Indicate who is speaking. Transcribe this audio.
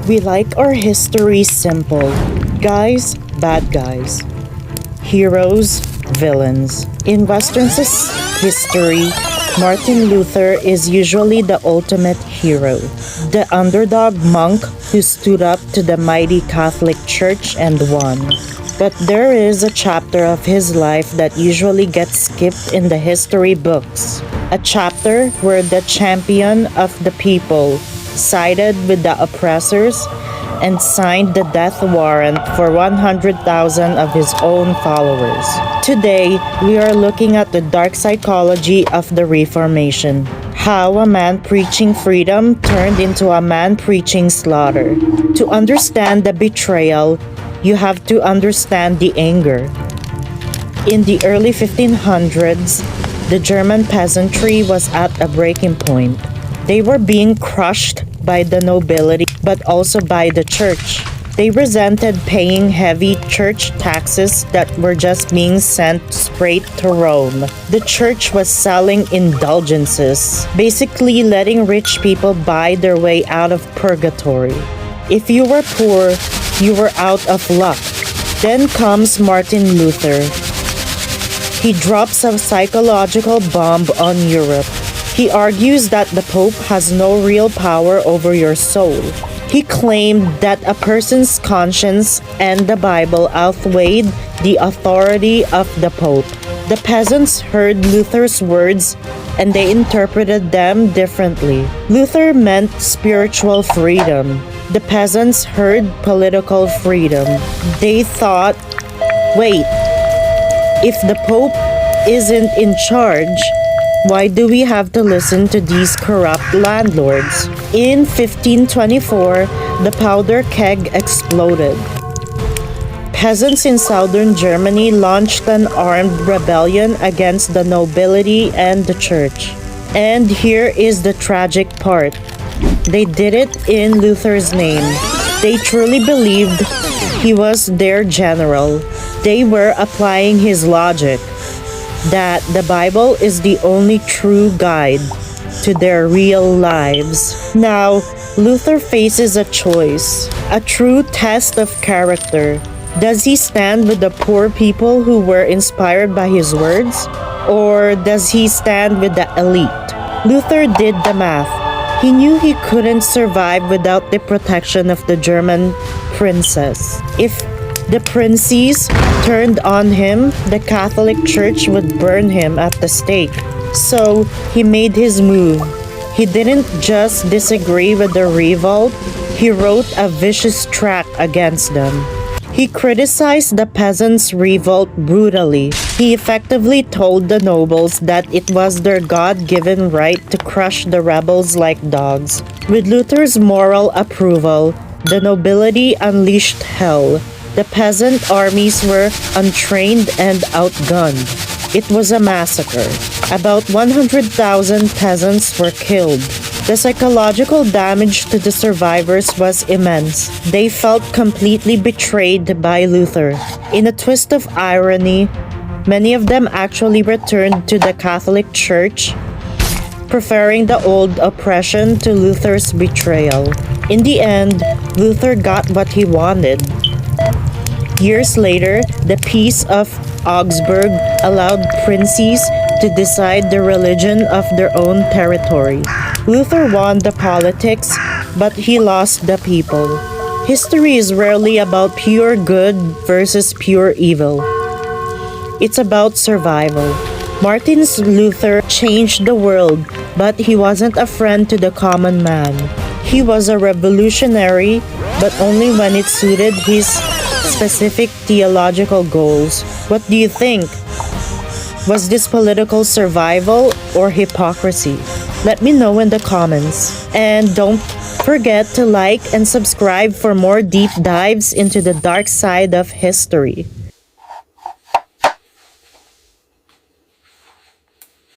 Speaker 1: We like our history simple. Guys, bad guys. Heroes, villains. In Western history, Martin Luther is usually the ultimate hero, the underdog monk who stood up to the mighty Catholic Church and won. But there is a chapter of his life that usually gets skipped in the history books. A chapter where the champion of the people sided with the oppressors and signed the death warrant for 100,000 of his own followers. Today, we are looking at the dark psychology of the Reformation. How a man preaching freedom turned into a man preaching slaughter. To understand the betrayal, you have to understand the anger. In the early 1500s, the German peasantry was at a breaking point. They were being crushed by the nobility, but also by the church. They resented paying heavy church taxes that were just being sent straight to Rome. The church was selling indulgences, basically letting rich people buy their way out of purgatory. If you were poor, you were out of luck. Then comes Martin Luther. He drops a psychological bomb on Europe. He argues that the Pope has no real power over your soul. He claimed that a person's conscience and the Bible outweighed the authority of the Pope. The peasants heard Luther's words and they interpreted them differently. Luther meant spiritual freedom. The peasants heard political freedom. They thought, wait, if the Pope isn't in charge, why do we have to listen to these corrupt landlords? In 1524, the powder keg exploded. Peasants in southern Germany launched an armed rebellion against the nobility and the church. And here is the tragic part. They did it in Luther's name. They truly believed he was their general. They were applying his logic that the Bible is the only true guide to their real lives. Now, Luther faces a choice, a true test of character. Does he stand with the poor people who were inspired by his words? Or does he stand with the elite? Luther did the math. He knew he couldn't survive without the protection of the German princess. If the princes turned on him, the Catholic Church would burn him at the stake. So he made his move. He didn't just disagree with the revolt, he wrote a vicious tract against them. He criticized the Peasants Revolt brutally. He effectively told the nobles that it was their God-given right to crush the rebels like dogs. With Luther's moral approval, the nobility unleashed hell. The peasant armies were untrained and outgunned. It was a massacre. About 100,000 peasants were killed. The psychological damage to the survivors was immense. They felt completely betrayed by Luther. In a twist of irony, many of them actually returned to the Catholic Church, preferring the old oppression to Luther's betrayal. In the end, Luther got what he wanted. Years later, the Peace of Augsburg allowed princes to decide the religion of their own territory. Luther won the politics, but he lost the people. History is rarely about pure good versus pure evil. It's about survival. Martin Luther changed the world, but he wasn't a friend to the common man. He was a revolutionary, but only when it suited his specific theological goals. What do you think? Was this political survival or hypocrisy? Let me know in the comments. And don't forget to like and subscribe for more deep dives into the dark side of history.